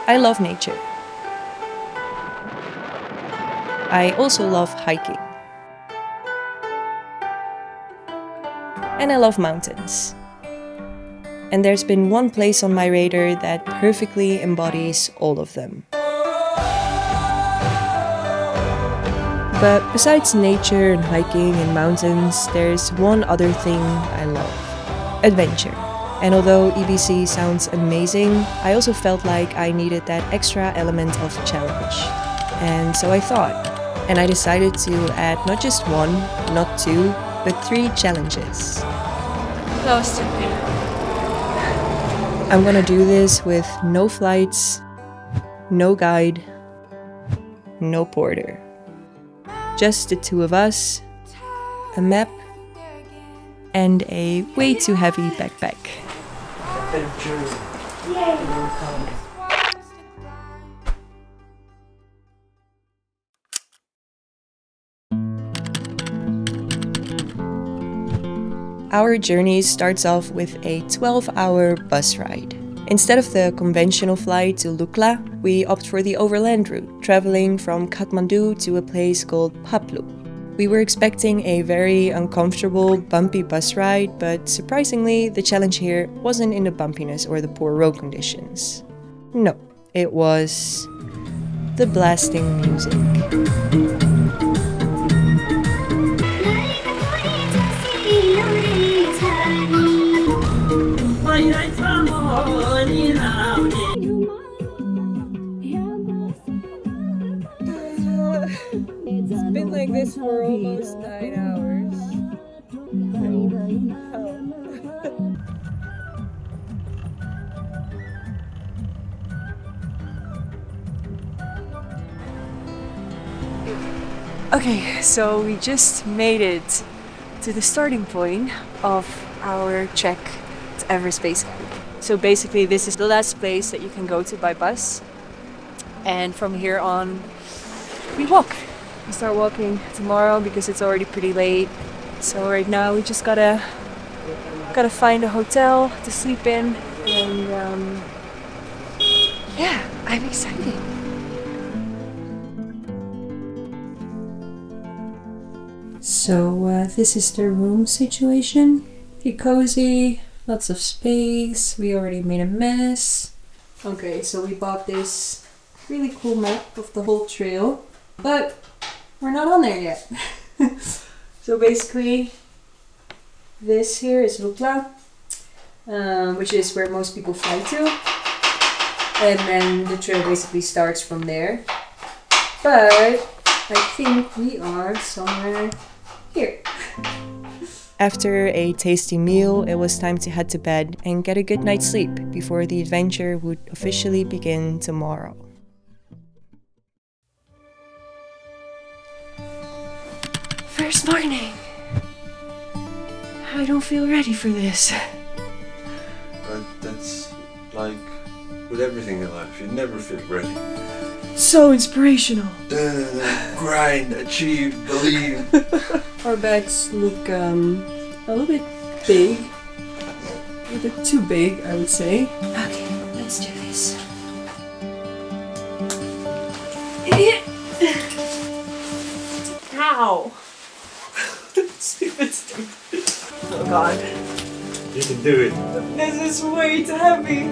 I love nature. I also love hiking. And I love mountains. And there's been one place on my radar that perfectly embodies all of them. But besides nature and hiking and mountains, there's one other thing I love: adventure. And although EBC sounds amazing, I also felt like I needed that extra element of challenge. And so I thought, and I decided to add not just one, not two, but 3 challenges. Lost. I'm gonna do this with no flights, no guide, no porter. Just the 2 of us, a map, and a way too heavy backpack. Our journey starts off with a 12-hour bus ride. Instead of the conventional flight to Lukla, we opt for the overland route, traveling from Kathmandu to a place called Phaplu. We were expecting a very uncomfortable, bumpy bus ride, but surprisingly, the challenge here wasn't in the bumpiness or the poor road conditions. No, it was the blasting music. It's been like this for almost 9 hours. Okay, so we just made it to the starting point of our trek to Everest Base Camp. So basically this is the last place that you can go to by bus, and from here on we walk. We start walking tomorrow because it's already pretty late. So right now we just gotta find a hotel to sleep in, and yeah, I'm excited. So this is the room situation. Pretty cozy, lots of space. We already made a mess. Okay, so we bought this really cool map of the whole trail, but we're not on there yet. So basically this here is Lukla, which is where most people fly to, and then the trail basically starts from there. But I think we are somewhere here. After a tasty meal, it was time to head to bed and get a good night's sleep before the adventure would officially begin tomorrow. First morning! I don't feel ready for this. That's like with everything in life, you never feel ready. So inspirational! Grind, achieve, believe. Our bags look a little bit big. A little bit too big, I would say. Okay, let's do this. Ow! Stupid. Oh god. You can do it. This is way too heavy.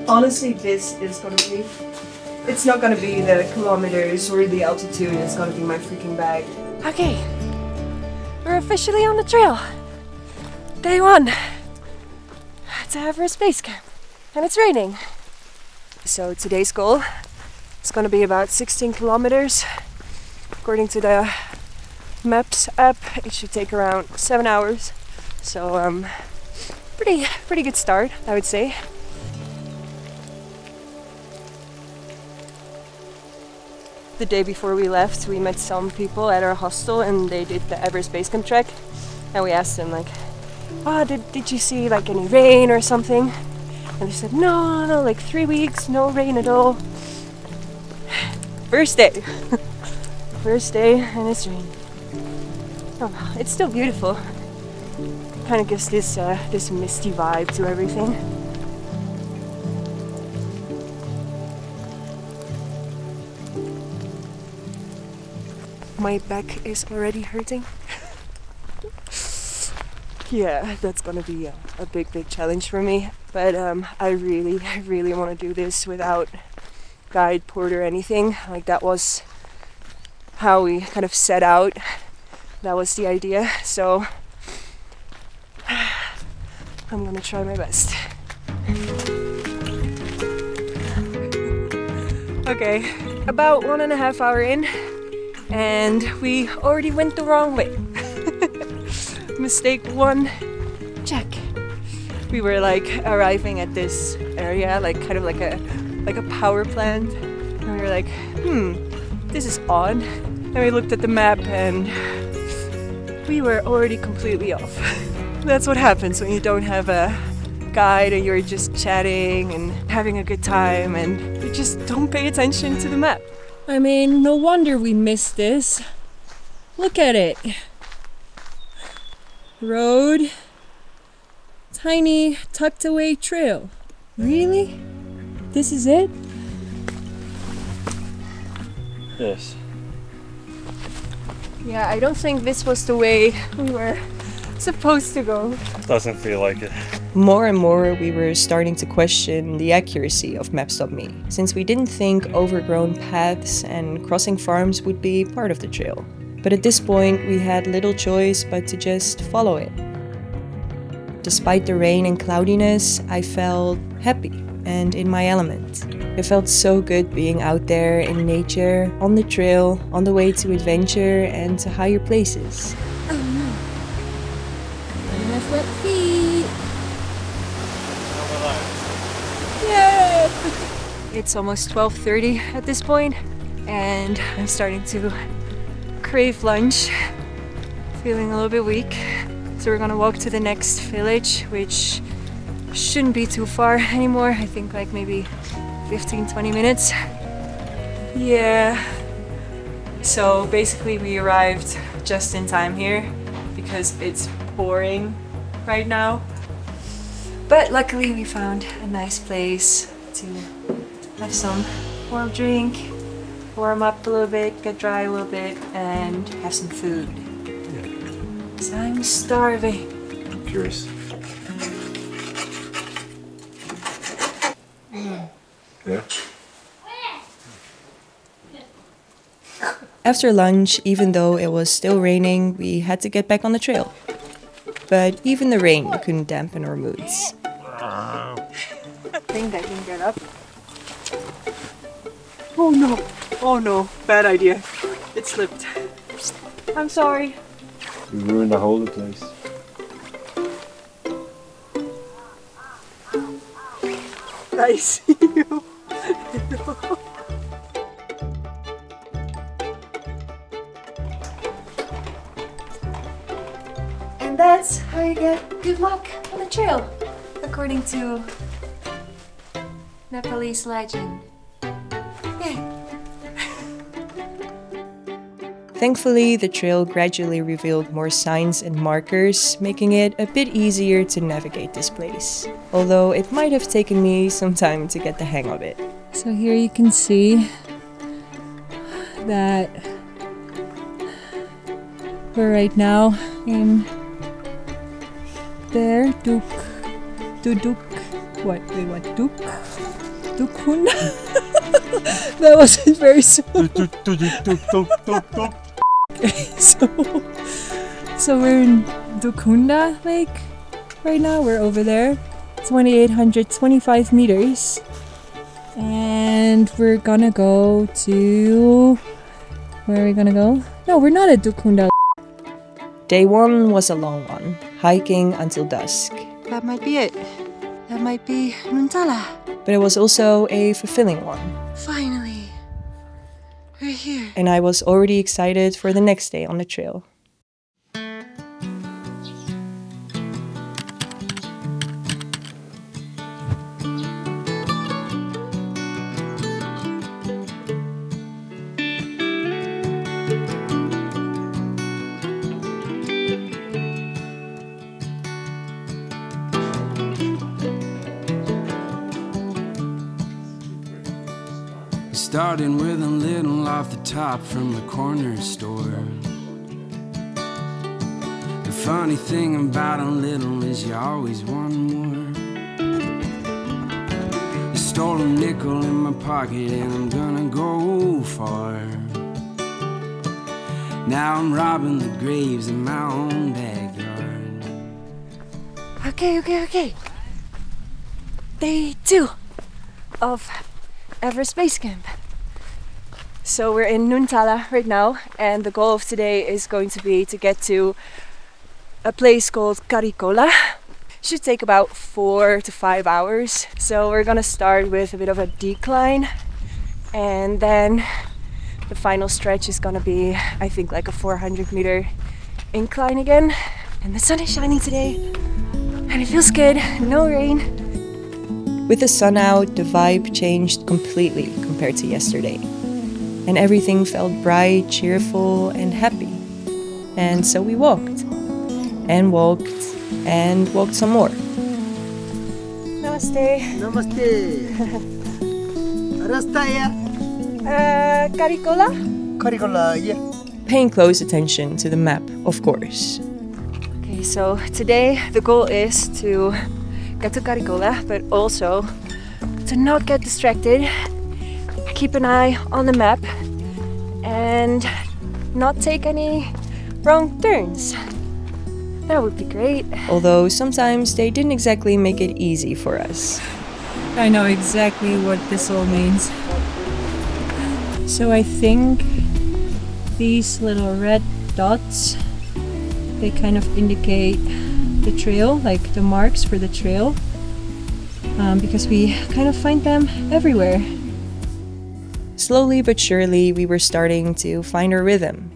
Honestly, this is gonna be... It's not gonna be the kilometers or the altitude, it's gonna be my freaking bag. Okay, we're officially on the trail. Day 1. It's Everest Base Camp, and it's raining. So today's goal is gonna be about 16 kilometers. According to the Maps app, it should take around 7 hours. So pretty good start, I would say. The day before we left, we met some people at our hostel, and they did the Everest Base Camp trek. And we asked them like, "Oh, did you see like any rain or something?" And they said, no, like 3 weeks, no rain at all. First day. First day, and it's raining. Oh, it's still beautiful. Kind of gives this misty vibe to everything. my back is already hurting. Yeah, that's gonna be a big challenge for me. But I really want to do this without guide, porter, anything. Like, that was how we kind of set out. That was the idea. So I'm gonna try my best. Okay, about 1.5 hours in, and we already went the wrong way. Mistake one, check. We were like arriving at this area, like kind of like a power plant, and we were like, this is odd. And we looked at the map and we were already completely off. That's what happens when you don't have a guide and you're just chatting and having a good time and you just don't pay attention to the map. I mean, no wonder we missed this. Look at it. Road, tiny tucked away trail. Really? This is it? Yes. Yeah, I don't think this was the way we were supposed to go. Doesn't feel like it. More and more we were starting to question the accuracy of Maps.me, since we didn't think overgrown paths and crossing farms would be part of the trail. But at this point we had little choice but to just follow it. Despite the rain and cloudiness, I felt happy and in my element. It felt so good being out there in nature, on the trail, on the way to adventure and to higher places. Oh no. I have wet feet. Yeah. It's almost 12:30 at this point, and I'm starting to crave lunch. Feeling a little bit weak. So we're gonna walk to the next village, which shouldn't be too far anymore. I think like maybe 15-20 minutes. Yeah. So basically we arrived just in time here because it's pouring right now. But luckily we found a nice place to have some warm drink, warm up a little bit, get dry a little bit, and have some food. Because I'm starving. I'm curious. Yeah. After lunch, even though it was still raining, we had to get back on the trail. But even the rain couldn't dampen our moods. I think I can get up. Oh no! Oh no! Bad idea. It slipped. I'm sorry. We ruined the whole place. I see you. And that's how you get good luck on the trail, according to Nepalese legend. Yeah. Thankfully, the trail gradually revealed more signs and markers, making it a bit easier to navigate this place. Although it might have taken me some time to get the hang of it. So here you can see that we're right now in there, Dukhunda? That wasn't very smooth. So we're in Dukhunda Lake right now. We're over there, 2,825 meters, and we're gonna go to, where are we gonna go? No, we're not at Dukhunda. Day one was a long one, hiking until dusk. That might be it. That might be Nuntala. But it was also a fulfilling one. Finally, we're here. And I was already excited for the next day on the trail. Starting with a little off the top from the corner store. The funny thing about a little is you always want more. You stole a nickel in my pocket and I'm gonna go far. Now I'm robbing the graves in my own backyard. Okay. Day 2 of Everest Base Camp. So we're in Nuntala right now, and the goal of today is going to be to get to a place called Karikola. Should take about 4 to 5 hours. So we're gonna start with a bit of a decline, and then the final stretch is gonna be, I think, like a 400-meter incline again. And the sun is shining today, and it feels good. No rain. With the sun out, the vibe changed completely compared to yesterday. And everything felt bright, cheerful, and happy. And so we walked. And walked. And walked some more. Namaste. Namaste. Rasta Karikola? Karikola, yeah. Paying close attention to the map, of course. Okay, so today the goal is to get to Karikola, but also to not get distracted, keep an eye on the map, and not take any wrong turns. That would be great. Although sometimes they didn't exactly make it easy for us. I know exactly what this all means. So I think these little red dots, they kind of indicate the trail, like the marks for the trail, because we kind of find them everywhere. Slowly but surely we were starting to find our rhythm.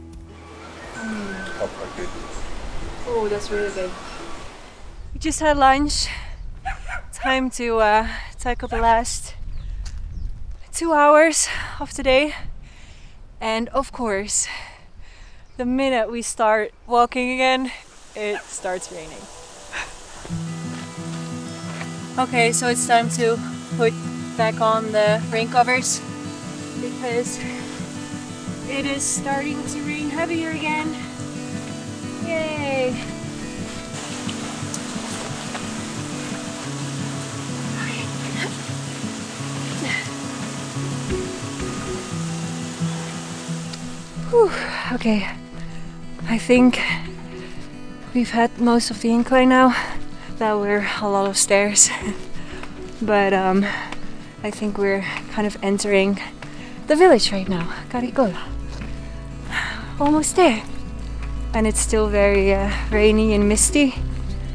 Oh, that's really good. We just had lunch. Time to tackle the last 2 hours of today. And of course, the minute we start walking again, it starts raining. Okay, so it's time to put back on the rain covers because it is starting to rain heavier again. Yay! Whew, okay, I think we've had most of the incline now. That were a lot of stairs, but I think we're kind of entering the village right now, Karikola. Almost there. And it's still very rainy and misty.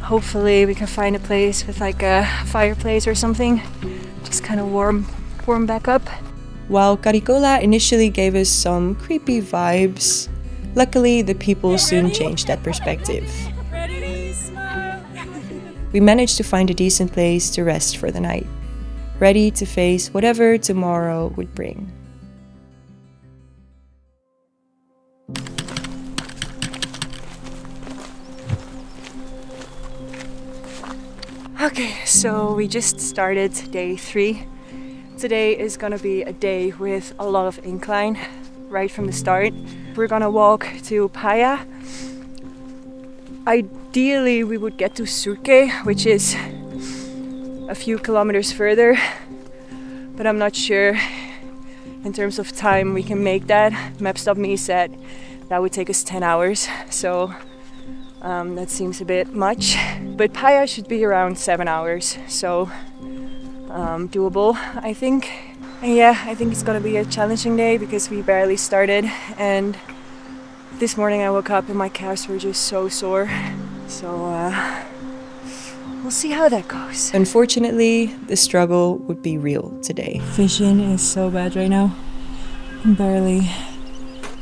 Hopefully we can find a place with like a fireplace or something, just kind of warm back up. While Karikola initially gave us some creepy vibes, luckily the people soon changed that perspective. We managed to find a decent place to rest for the night, ready to face whatever tomorrow would bring. Okay, so we just started day 3. Today is gonna be a day with a lot of incline right from the start. We're gonna walk to Paya. Ideally we would get to Surke, which is a few kilometers further, but I'm not sure in terms of time we can make that. Maps.me said that would take us 10 hours, so that seems a bit much. But Paya should be around 7 hours, so doable, I think. And yeah, I think it's gonna be a challenging day because we barely started, and this morning I woke up and my calves were just so sore. So we'll see how that goes. Unfortunately, the struggle would be real today. Vision is so bad right now. I can barely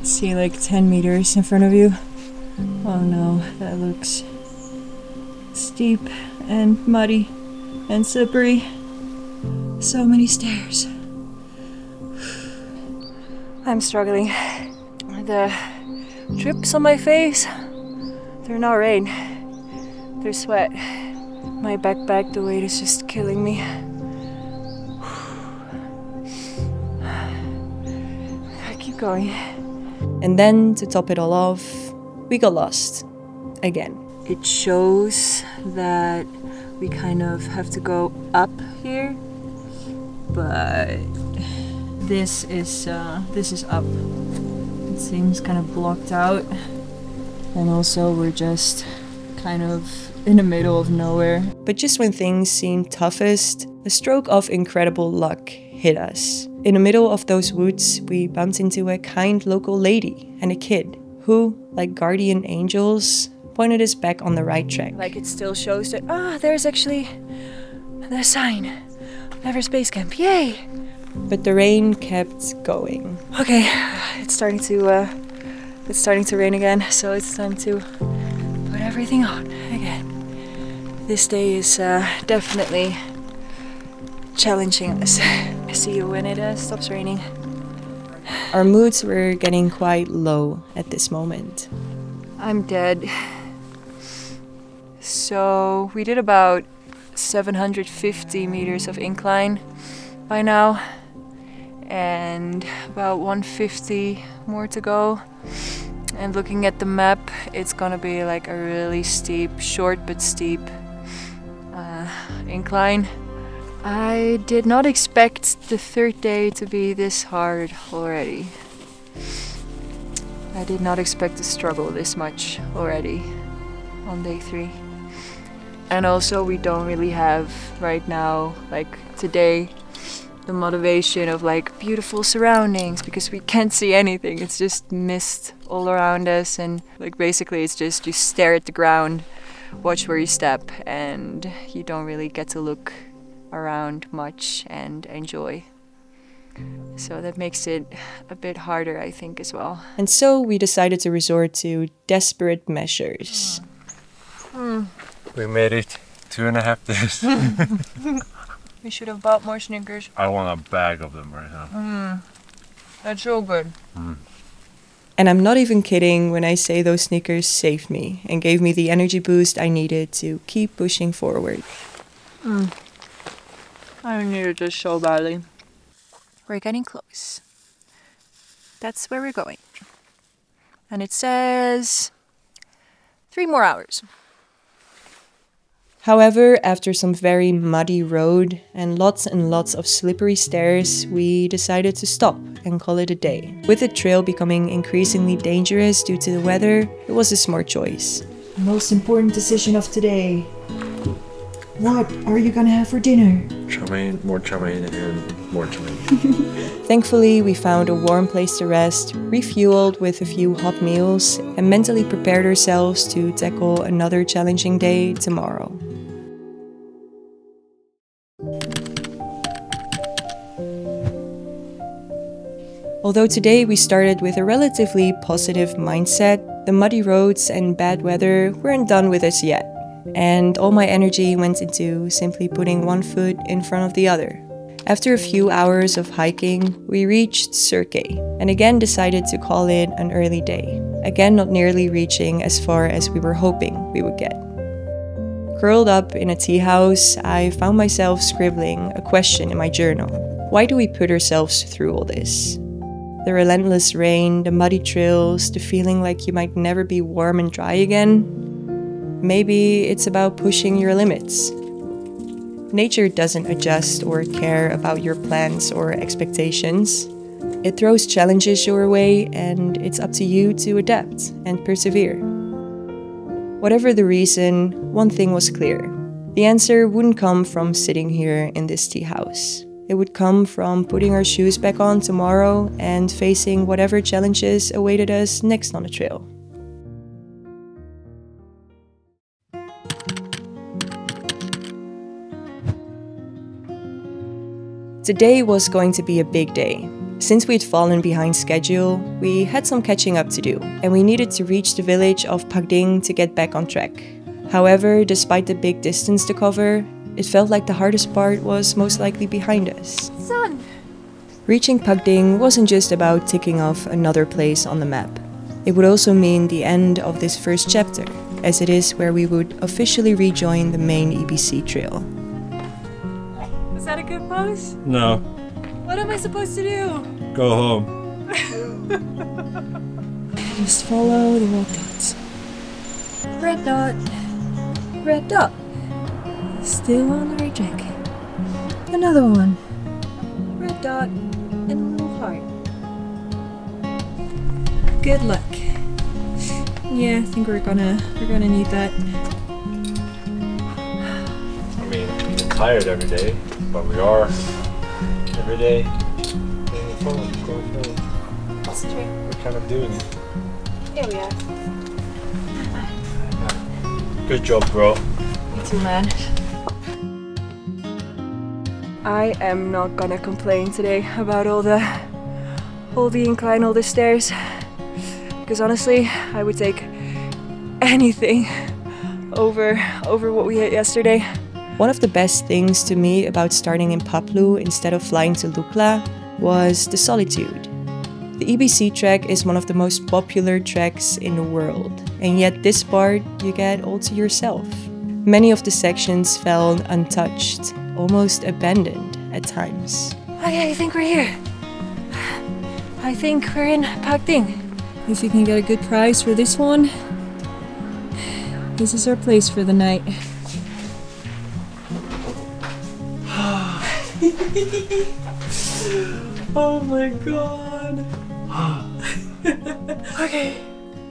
see like 10 meters in front of you. Oh no, that looks steep and muddy and slippery. So many stairs. I'm struggling. The drips on my face, they're not rain, they're sweat. My backpack, the weight is just killing me. going. And then, to top it all off, we got lost. Again. It shows that we kind of have to go up here, but this is up. It seems kind of blocked out, and also we're just kind of in the middle of nowhere. But just when things seemed toughest, a stroke of incredible luck hit us. In the middle of those woods, we bumped into a kind local lady and a kid who, like guardian angels, pointed us back on the right track. Like it still shows that, there's actually the sign. Everest Base Camp, yay! But the rain kept going. Okay, it's starting to rain again, so it's time to put everything on again. This day is definitely challenging us. See you when it stops raining. Our moods were getting quite low at this moment. I'm dead. So we did about 750 meters of incline by now, and about 150 more to go. And looking at the map, it's gonna be like a really steep, short but steep incline. I did not expect the third day to be this hard already. I did not expect to struggle this much already on day 3. And also we don't really have right now, like today, the motivation of like beautiful surroundings, because we can't see anything. It's just mist all around us, and like basically it's just you stare at the ground, watch where you step, and you don't really get to look around much and enjoy. So that makes it a bit harder, I think, as well. And so we decided to resort to desperate measures. We made it 2.5 days. We should have bought more Snickers. I want a bag of them right now. That's so good. And I'm not even kidding when I say those Snickers saved me and gave me the energy boost I needed to keep pushing forward. I needed this so badly. We're getting close. That's where we're going. And it says 3 more hours. However, after some very muddy road and lots of slippery stairs, we decided to stop and call it a day. With the trail becoming increasingly dangerous due to the weather, it was a smart choice. The most important decision of today. What are you gonna have for dinner? Chow mein, more chow mein, and more chow mein. Thankfully, we found a warm place to rest, refueled with a few hot meals, and mentally prepared ourselves to tackle another challenging day tomorrow. Although today we started with a relatively positive mindset, the muddy roads and bad weather weren't done with us yet. And all my energy went into simply putting one foot in front of the other. After a few hours of hiking, we reached Cirque, and again decided to call it an early day. Again, not nearly reaching as far as we were hoping we would get. Curled up in a tea house, I found myself scribbling a question in my journal. Why do we put ourselves through all this? The relentless rain, the muddy trails, the feeling like you might never be warm and dry again? Maybe it's about pushing your limits. Nature doesn't adjust or care about your plans or expectations. It throws challenges your way, and it's up to you to adapt and persevere. Whatever the reason, one thing was clear. The answer wouldn't come from sitting here in this tea house. It would come from putting our shoes back on tomorrow and facing whatever challenges awaited us next on the trail. Today was going to be a big day. Since we'd fallen behind schedule, we had some catching up to do, and we needed to reach the village of Phaplu to get back on track. However, despite the big distance to cover, it felt like the hardest part was most likely behind us. Sun! Reaching Phaplu wasn't just about ticking off another place on the map. It would also mean the end of this first chapter, as it is where we would officially rejoin the main EBC trail. Was that a good pose? No, What am I supposed to do? go home. Just follow the red dots. Red dot. Red dot. Still on the right track. Another one. Red dot and a little heart. Good luck. Yeah, I think we're gonna need that. I mean, we're tired every day, but we are every day going forward. That's true. We're kind of doing it. Here we are. Good job, bro. Me too, man. I am not gonna complain today about all the incline, all the stairs. Because honestly, I would take anything over what we hit yesterday. One of the best things to me about starting in Phaplu instead of flying to Lukla was the solitude. The EBC trek is one of the most popular treks in the world, and yet this part you get all to yourself. Many of the sections felt untouched, almost abandoned at times. Okay, I think we're here. I think we're in Pakting. If you can get a good price for this one, this is our place for the night. Oh my god. Okay,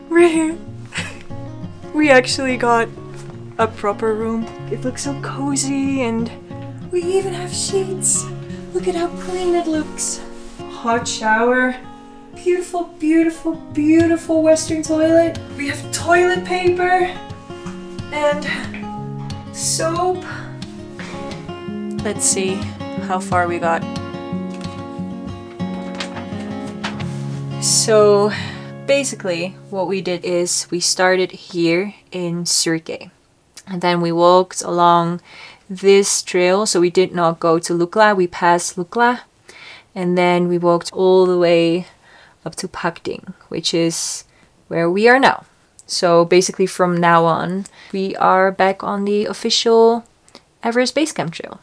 we're here. We actually got a proper room. It looks so cozy and We even have sheets. Look at how clean it looks. hot shower. Beautiful, beautiful, beautiful Western toilet. We have toilet paper and soap. Let's see how far we got. So basically what we did is we started here in Surkey and then we walked along this trail. So we did not go to Lukla, we passed Lukla and then we walked all the way up to Pakting, which is where we are now. So basically from now on we are back on the official Everest Base Camp trail.